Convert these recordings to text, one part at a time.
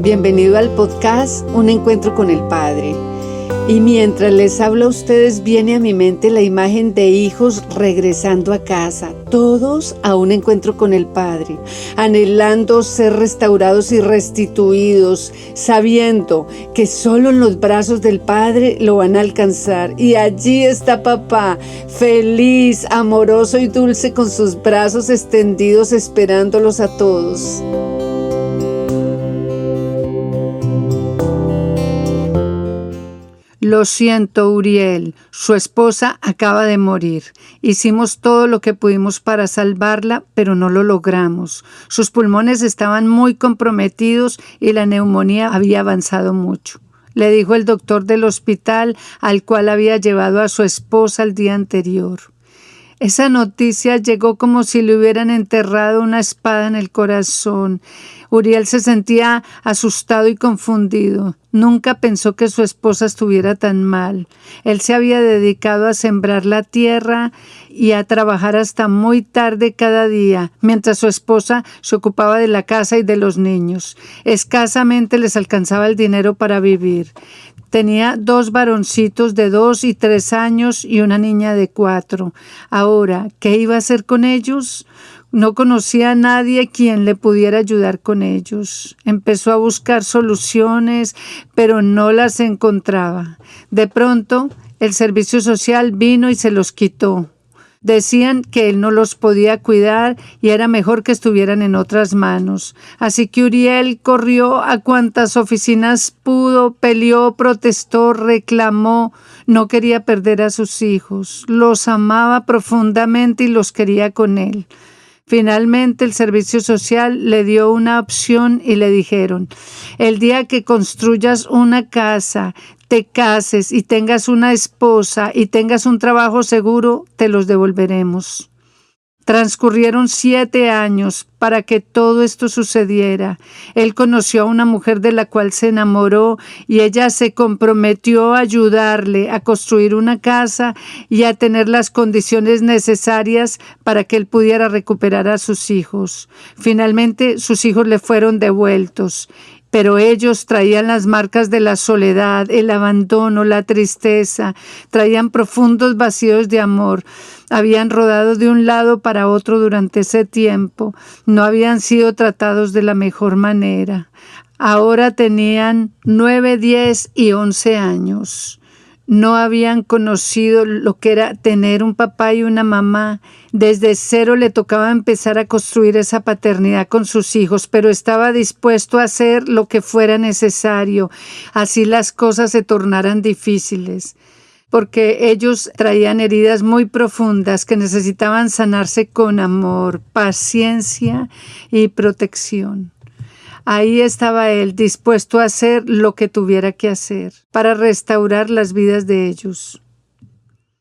Bienvenido al podcast Un Encuentro con el Padre. Y mientras les hablo a ustedes, viene a mi mente la imagen de hijos regresando a casa, todos a un encuentro con el Padre, anhelando ser restaurados y restituidos, sabiendo que solo en los brazos del Padre lo van a alcanzar. Y allí está papá, feliz, amoroso y dulce, con sus brazos extendidos, esperándolos a todos. Lo siento, Uriel, su esposa acaba de morir. Hicimos todo lo que pudimos para salvarla, pero no lo logramos. Sus pulmones estaban muy comprometidos y la neumonía había avanzado mucho, le dijo el doctor del hospital al cual había llevado a su esposa el día anterior. Esa noticia llegó como si le hubieran enterrado una espada en el corazón. Uriel se sentía asustado y confundido. Nunca pensó que su esposa estuviera tan mal. Él se había dedicado a sembrar la tierra y a trabajar hasta muy tarde cada día, mientras su esposa se ocupaba de la casa y de los niños. Escasamente les alcanzaba el dinero para vivir. Tenía 2 varoncitos de 2 y 3 años y una niña de 4. Ahora, ¿qué iba a hacer con ellos? No conocía a nadie quien le pudiera ayudar con ellos. Empezó a buscar soluciones, pero no las encontraba. De pronto, el servicio social vino y se los quitó. Decían que él no los podía cuidar y era mejor que estuvieran en otras manos. Así que Uriel corrió a cuantas oficinas pudo, peleó, protestó, reclamó. No quería perder a sus hijos. Los amaba profundamente y los quería con él. Finalmente el servicio social le dio una opción y le dijeron: el día que construyas una casa, te cases y tengas una esposa y tengas un trabajo seguro, te los devolveremos. Transcurrieron 7 años para que todo esto sucediera. Él conoció a una mujer de la cual se enamoró y ella se comprometió a ayudarle a construir una casa y a tener las condiciones necesarias para que él pudiera recuperar a sus hijos. Finalmente, sus hijos le fueron devueltos. Pero ellos traían las marcas de la soledad, el abandono, la tristeza, traían profundos vacíos de amor. Habían rodado de un lado para otro durante ese tiempo, no habían sido tratados de la mejor manera. Ahora tenían 9, 10 y 11 años. No habían conocido lo que era tener un papá y una mamá. Desde cero le tocaba empezar a construir esa paternidad con sus hijos, pero estaba dispuesto a hacer lo que fuera necesario, así las cosas se tornaran difíciles, porque ellos traían heridas muy profundas que necesitaban sanarse con amor, paciencia y protección. Ahí estaba él, dispuesto a hacer lo que tuviera que hacer para restaurar las vidas de ellos.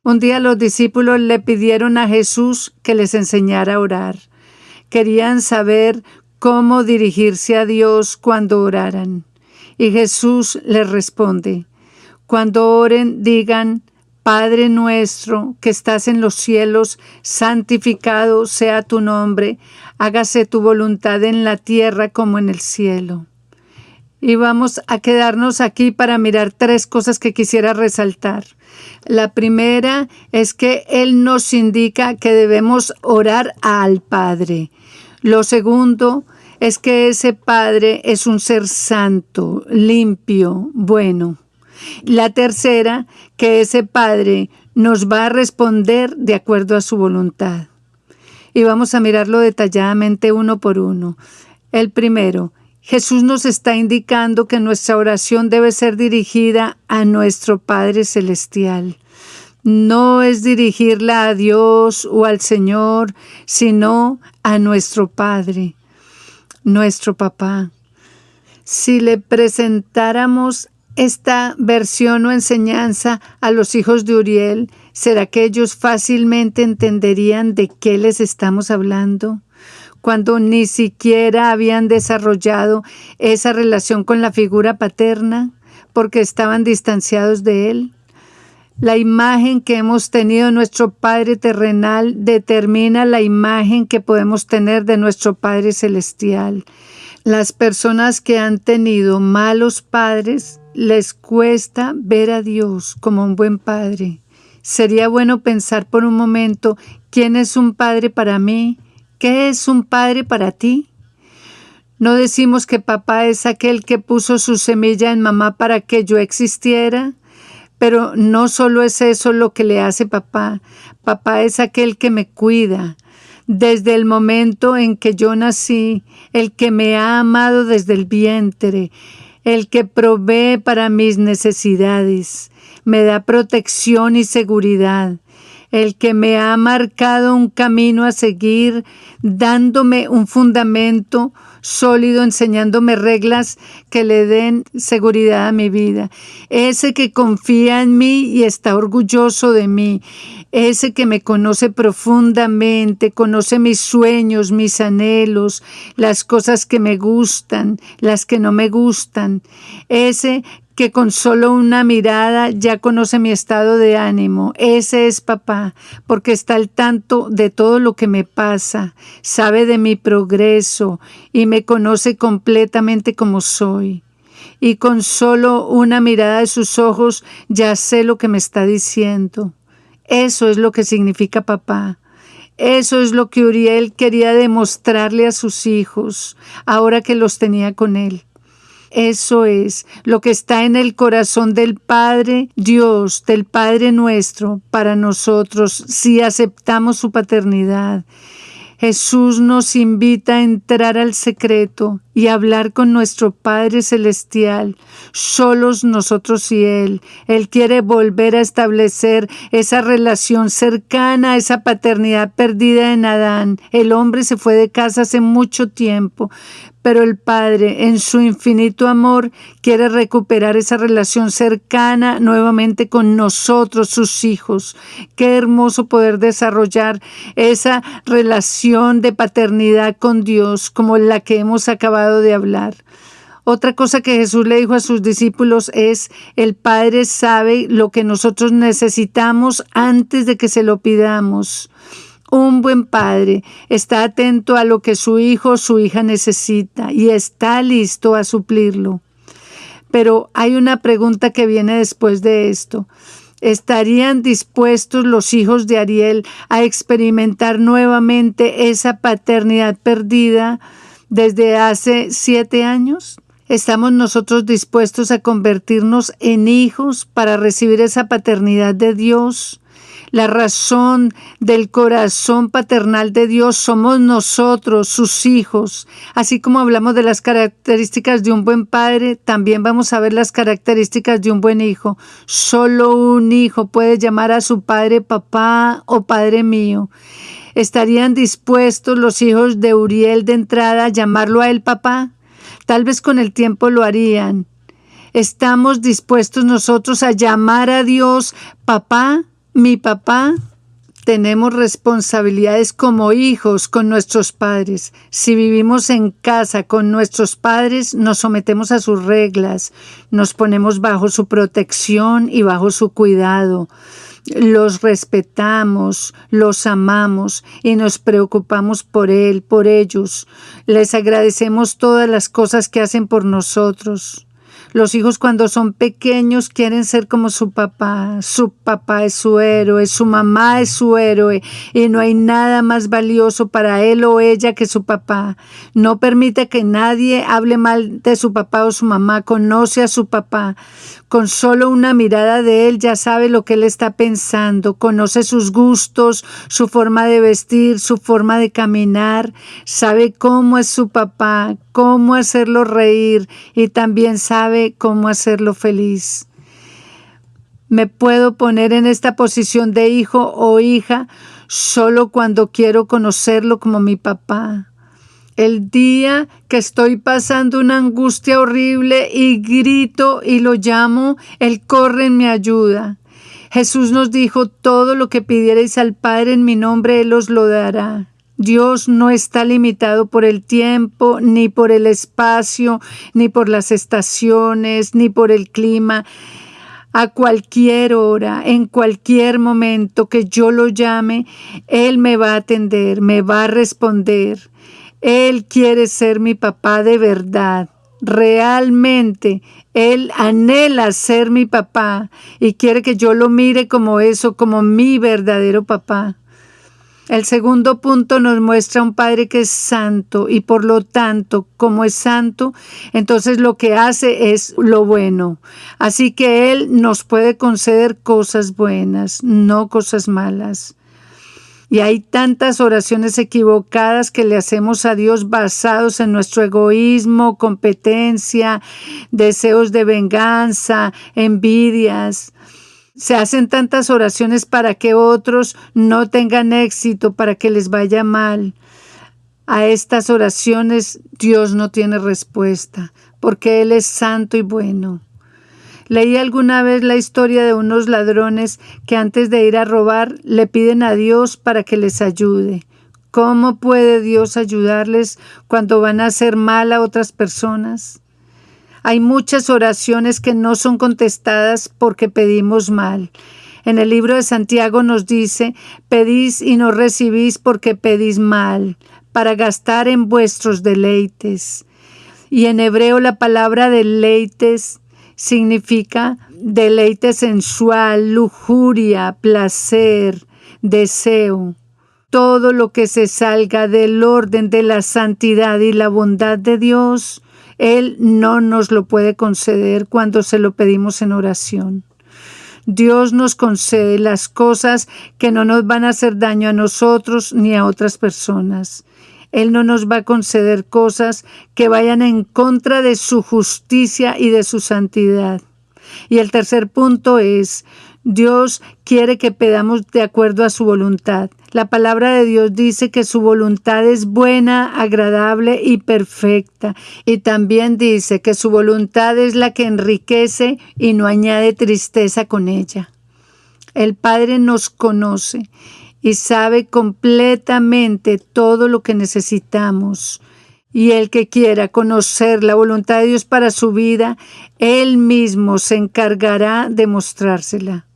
Un día los discípulos le pidieron a Jesús que les enseñara a orar. Querían saber cómo dirigirse a Dios cuando oraran. Y Jesús les responde: cuando oren, digan: Padre nuestro que estás en los cielos, santificado sea tu nombre, hágase tu voluntad en la tierra como en el cielo. Y vamos a quedarnos aquí para mirar 3 cosas que quisiera resaltar. La primera es que Él nos indica que debemos orar al Padre. Lo segundo es que ese Padre es un ser santo, limpio, bueno. La tercera, que ese Padre nos va a responder de acuerdo a su voluntad. Y vamos a mirarlo detalladamente uno por uno. El primero, Jesús nos está indicando que nuestra oración debe ser dirigida a nuestro Padre Celestial. No es dirigirla a Dios o al Señor, sino a nuestro Padre, nuestro Papá. Si le presentáramos esta versión o enseñanza a los hijos de Uriel, ¿será que ellos fácilmente entenderían de qué les estamos hablando? Cuando ni siquiera habían desarrollado esa relación con la figura paterna, porque estaban distanciados de él. La imagen que hemos tenido de nuestro Padre terrenal determina la imagen que podemos tener de nuestro Padre celestial. Las personas que han tenido malos padres les cuesta ver a Dios como un buen padre. Sería bueno pensar por un momento, ¿quién es un padre para mí? ¿Qué es un padre para ti? No decimos que papá es aquel que puso su semilla en mamá para que yo existiera, pero no solo es eso lo que le hace papá. Papá es aquel que me cuida desde el momento en que yo nací, el que me ha amado desde el vientre, el que provee para mis necesidades, me da protección y seguridad, el que me ha marcado un camino a seguir, dándome un fundamento sólido, enseñándome reglas que le den seguridad a mi vida. Ese que confía en mí y está orgulloso de mí. Ese que me conoce profundamente, conoce mis sueños, mis anhelos, las cosas que me gustan, las que no me gustan. Ese que con solo una mirada ya conoce mi estado de ánimo. Ese es papá, porque está al tanto de todo lo que me pasa, sabe de mi progreso y me conoce completamente como soy. Y con solo una mirada de sus ojos ya sé lo que me está diciendo. Eso es lo que significa papá. Eso es lo que Uriel quería demostrarle a sus hijos, ahora que los tenía con él. Eso es lo que está en el corazón del Padre Dios, del Padre nuestro, para nosotros, si aceptamos su paternidad. Jesús nos invita a entrar al secreto y hablar con nuestro Padre Celestial, solos nosotros y Él. Él quiere volver a establecer esa relación cercana, esa paternidad perdida en Adán. El hombre se fue de casa hace mucho tiempo, pero el Padre, en su infinito amor, quiere recuperar esa relación cercana nuevamente con nosotros, sus hijos. Qué hermoso poder desarrollar esa relación de paternidad con Dios, como la que hemos acabado de hablar. Otra cosa que Jesús le dijo a sus discípulos es: el Padre sabe lo que nosotros necesitamos antes de que se lo pidamos. Un buen padre está atento a lo que su hijo o su hija necesita y está listo a suplirlo. Pero hay una pregunta que viene después de esto. ¿Estarían dispuestos los hijos de Ariel a experimentar nuevamente esa paternidad perdida desde hace 7 años? ¿Estamos nosotros dispuestos a convertirnos en hijos para recibir esa paternidad de Dios? La razón del corazón paternal de Dios somos nosotros, sus hijos. Así como hablamos de las características de un buen padre, también vamos a ver las características de un buen hijo. Solo un hijo puede llamar a su padre papá o padre mío. ¿Estarían dispuestos los hijos de Uriel de entrada a llamarlo a él papá? Tal vez con el tiempo lo harían. ¿Estamos dispuestos nosotros a llamar a Dios papá? Mi papá. Tenemos responsabilidades como hijos con nuestros padres. Si vivimos en casa con nuestros padres, nos sometemos a sus reglas, nos ponemos bajo su protección y bajo su cuidado. Los respetamos, los amamos y nos preocupamos por él, por ellos. Les agradecemos todas las cosas que hacen por nosotros. Los hijos cuando son pequeños quieren ser como su papá es su héroe, su mamá es su héroe y no hay nada más valioso para él o ella que su papá. No permite que nadie hable mal de su papá o su mamá, conoce a su papá. Con solo una mirada de él ya sabe lo que él está pensando, conoce sus gustos, su forma de vestir, su forma de caminar, sabe cómo es su papá, cómo hacerlo reír y también sabe cómo hacerlo feliz. Me puedo poner en esta posición de hijo o hija solo cuando quiero conocerlo como mi papá. El día que estoy pasando una angustia horrible y grito y lo llamo, Él corre en mi ayuda. Jesús nos dijo: todo lo que pidierais al Padre en mi nombre, Él os lo dará. Dios no está limitado por el tiempo, ni por el espacio, ni por las estaciones, ni por el clima. A cualquier hora, en cualquier momento que yo lo llame, Él me va a atender, me va a responder. Él quiere ser mi papá de verdad. Realmente, Él anhela ser mi papá y quiere que yo lo mire como eso, como mi verdadero papá. El segundo punto nos muestra un Padre que es santo y por lo tanto, como es santo, entonces lo que hace es lo bueno. Así que Él nos puede conceder cosas buenas, no cosas malas. Y hay tantas oraciones equivocadas que le hacemos a Dios basados en nuestro egoísmo, competencia, deseos de venganza, envidias. Se hacen tantas oraciones para que otros no tengan éxito, para que les vaya mal. A estas oraciones Dios no tiene respuesta, porque Él es santo y bueno. Leí alguna vez la historia de unos ladrones que antes de ir a robar le piden a Dios para que les ayude. ¿Cómo puede Dios ayudarles cuando van a hacer mal a otras personas? Hay muchas oraciones que no son contestadas porque pedimos mal. En el libro de Santiago nos dice: pedís y no recibís porque pedís mal, para gastar en vuestros deleites. Y en hebreo la palabra deleites significa deleite sensual, lujuria, placer, deseo. Todo lo que se salga del orden de la santidad y la bondad de Dios, Él no nos lo puede conceder cuando se lo pedimos en oración. Dios nos concede las cosas que no nos van a hacer daño a nosotros ni a otras personas. Él no nos va a conceder cosas que vayan en contra de su justicia y de su santidad. Y el tercer punto es: Dios quiere que pedamos de acuerdo a su voluntad. La palabra de Dios dice que su voluntad es buena, agradable y perfecta. Y también dice que su voluntad es la que enriquece y no añade tristeza con ella. El Padre nos conoce y sabe completamente todo lo que necesitamos. Y el que quiera conocer la voluntad de Dios para su vida, Él mismo se encargará de mostrársela.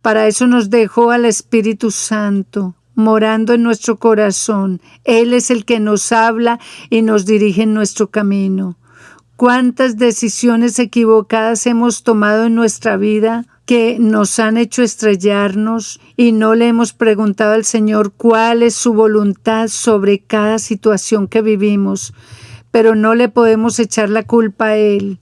Para eso nos dejó al Espíritu Santo, morando en nuestro corazón. Él es el que nos habla y nos dirige en nuestro camino. ¿Cuántas decisiones equivocadas hemos tomado en nuestra vida que nos han hecho estrellarnos y no le hemos preguntado al Señor cuál es su voluntad sobre cada situación que vivimos? Pero no le podemos echar la culpa a Él.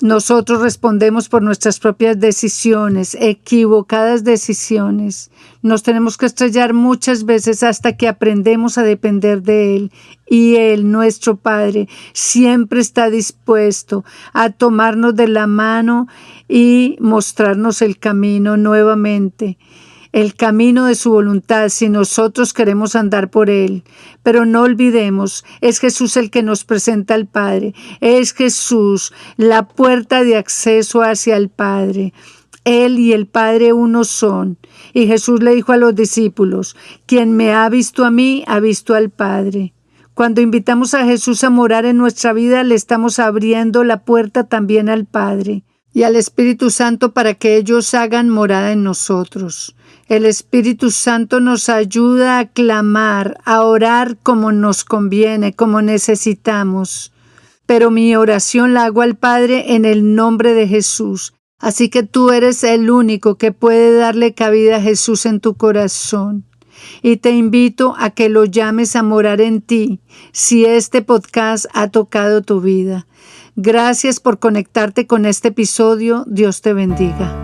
Nosotros respondemos por nuestras propias decisiones, equivocadas decisiones. Nos tenemos que estrellar muchas veces hasta que aprendemos a depender de Él. Y Él, nuestro Padre, siempre está dispuesto a tomarnos de la mano y mostrarnos el camino nuevamente. El camino de su voluntad si nosotros queremos andar por Él. Pero no olvidemos, es Jesús el que nos presenta al Padre. Es Jesús la puerta de acceso hacia el Padre. Él y el Padre uno son. Y Jesús le dijo a los discípulos: quien me ha visto a mí, ha visto al Padre. Cuando invitamos a Jesús a morar en nuestra vida, le estamos abriendo la puerta también al Padre y al Espíritu Santo para que ellos hagan morada en nosotros. El Espíritu Santo nos ayuda a clamar, a orar como nos conviene, como necesitamos. Pero mi oración la hago al Padre en el nombre de Jesús. Así que tú eres el único que puede darle cabida a Jesús en tu corazón. Y te invito a que lo llames a morar en ti, si este podcast ha tocado tu vida. Gracias por conectarte con este episodio. Dios te bendiga.